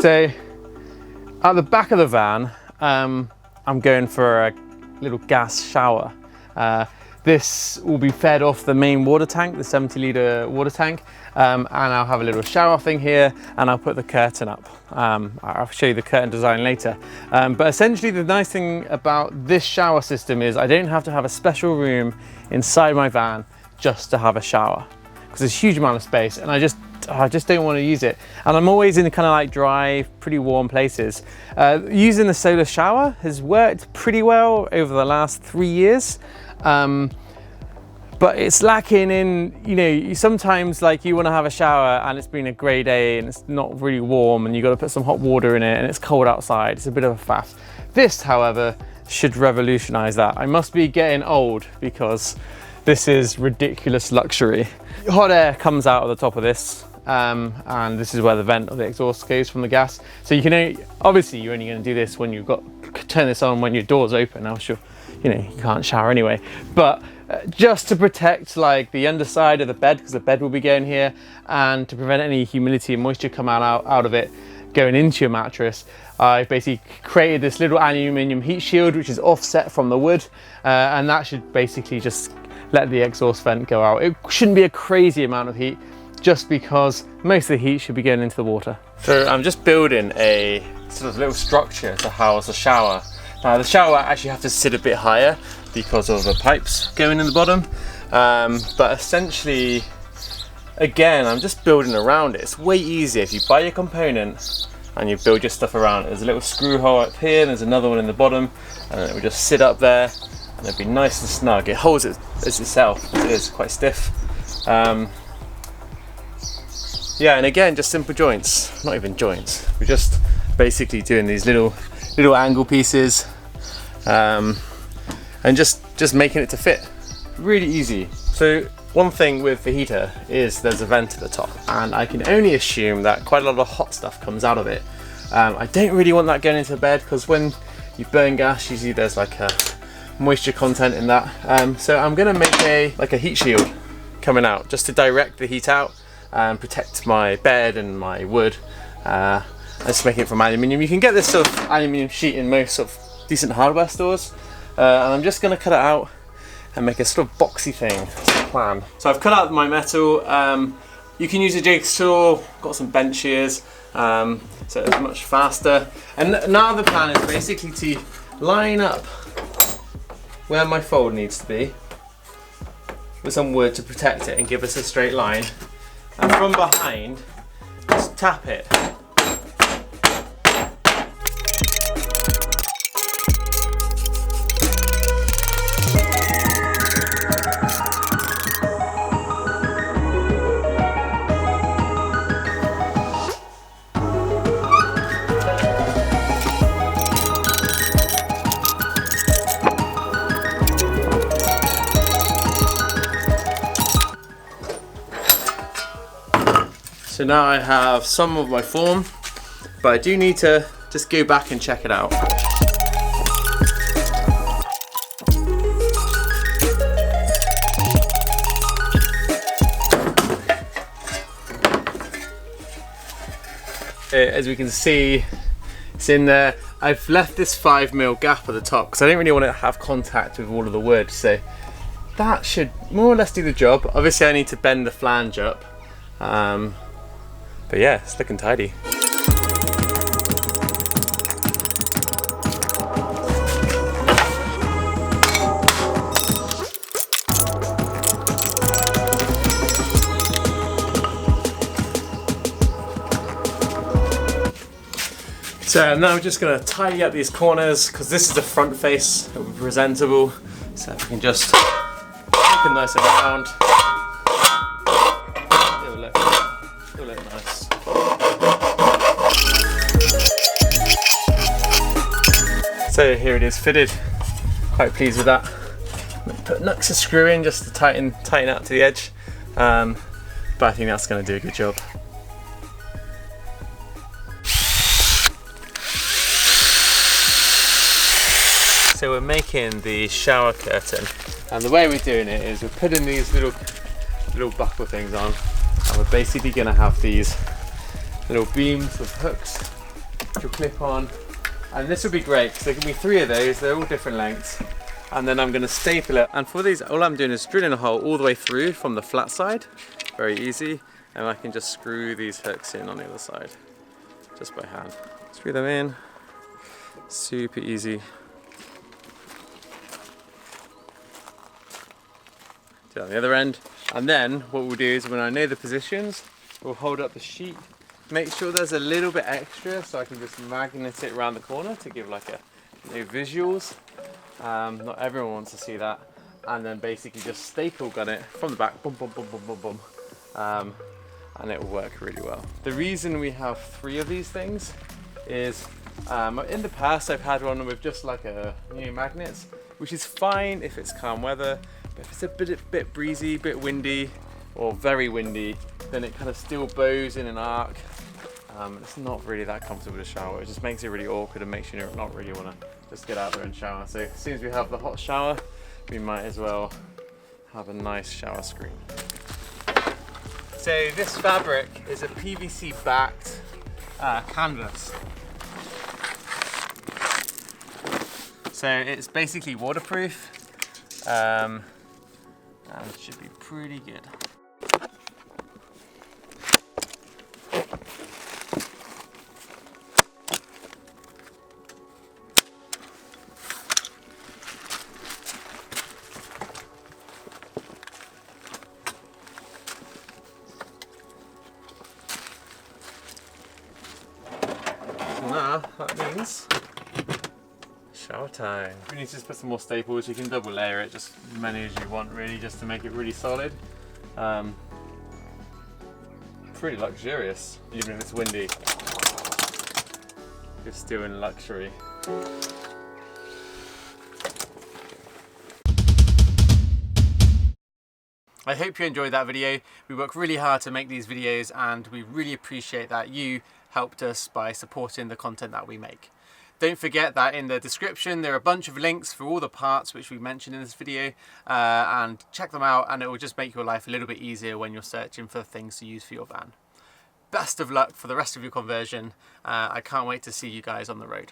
So at the back of the van, I'm going for a little gas shower. This will be fed off the main water tank, the 70-litre water tank, and I'll have a little shower thing here, and I'll put the curtain up. I'll show you the curtain design later. But essentially the nice thing about this shower system is I don't have to have a special room inside my van just to have a shower, because there's a huge amount of space and I just don't want to use it. And I'm always in kind of like dry, pretty warm places. Using the solar shower has worked pretty well over the last 3 years. But it's lacking in, you know, sometimes like you want to have a shower and it's been a grey day and it's not really warm and you've got to put some hot water in it and it's cold outside. It's a bit of a faff. This, however, should revolutionize that. I must be getting old because this is ridiculous luxury. Hot air comes out of the top of this, and this is where the vent of the exhaust goes from the gas. So you can obviously you're only going to do this when you've got turn this on when your door's open. Else you can't shower anyway. But just to protect like the underside of the bed, because the bed will be going here, and to prevent any humidity and moisture come out of it going into your mattress, I've basically created this little aluminium heat shield which is offset from the wood, and that should basically just let the exhaust vent go out. It shouldn't be a crazy amount of heat, just because most of the heat should be going into the water. So I'm just building a sort of little structure to house the shower. Now the shower actually have to sit a bit higher because of the pipes going in the bottom, but essentially, again, I'm just building around it. It's way easier if you buy your component and you build your stuff around it. There's a little screw hole up here, and there's another one in the bottom, and it will just sit up there and it'll be nice and snug. It holds it as itself, it is quite stiff. Yeah, and again, just simple joints, not even joints. We're just basically doing these little angle pieces, and just making it to fit. Really easy. So one thing with the heater is there's a vent at the top, and I can only assume that quite a lot of hot stuff comes out of it. I don't really want that going into bed, because when you burn gas, usually there's like a moisture content in that. So I'm gonna make a heat shield coming out, just to direct the heat out and protect my bed and my wood. I'm just making it from aluminium. You can get this sort of aluminium sheet in most sort of decent hardware stores, and I'm just going to cut it out and make a sort of boxy thing. That's the plan. So I've cut out my metal. You can use a jigsaw, got some bench shears, so it's much faster. And now the plan is basically to line up where my fold needs to be with some wood to protect it and give us a straight line. And from behind, just tap it. So now I have some of my form, but I do need to just go back and check it out. As we can see, it's in there. I've left this 5mm gap at the top because I don't really want to have contact with all of the wood, so that should more or less do the job. Obviously I need to bend the flange up. But yeah, it's looking tidy. So now I'm just going to tidy up these corners, because this is the front face, it will be presentable. So if we can just make it nice and round. It'll look nice. So here it is fitted, quite pleased with that. I'm going to put nucks of screw in just to tighten out to the edge, but I think that's going to do a good job. So we're making the shower curtain, and the way we're doing it is we're putting these little buckle things on, and we're basically going to have these little beams with hooks central clip on. And this will be great because there can be 3 of those, they're all different lengths. And then I'm going to staple it. And for these, all I'm doing is drilling a hole all the way through from the flat side. Very easy. And I can just screw these hooks in on the other side, just by hand. Screw them in, super easy. Do it on the other end. And then what we'll do is when I know the positions, we'll hold up the sheet. Make sure there's a little bit extra so I can just magnet it around the corner to give like visuals. Not everyone wants to see that. And then basically just staple gun it from the back, boom, boom, boom, boom, boom, boom. And it will work really well. The reason we have 3 of these things is in the past I've had one with just like magnets, which is fine if it's calm weather, but if it's a bit breezy, bit windy, or very windy, then it kind of still bows in an arc. It's not really that comfortable to shower. It just makes it really awkward and makes you not really want to just get out there and shower. So as soon as we have the hot shower, we might as well have a nice shower screen. So this fabric is a PVC backed canvas. So it's basically waterproof and it should be pretty good. Now that means shower time. We need to just put some more staples. You can double layer it, just as many as you want really, just to make it really solid. Pretty luxurious, even if it's windy. You're still in luxury. I hope you enjoyed that video. We work really hard to make these videos and we really appreciate that you helped us by supporting the content that we make. Don't forget that in the description there are a bunch of links for all the parts which we mentioned in this video, and check them out and it will just make your life a little bit easier when you're searching for things to use for your van. Best of luck for the rest of your conversion. I can't wait to see you guys on the road.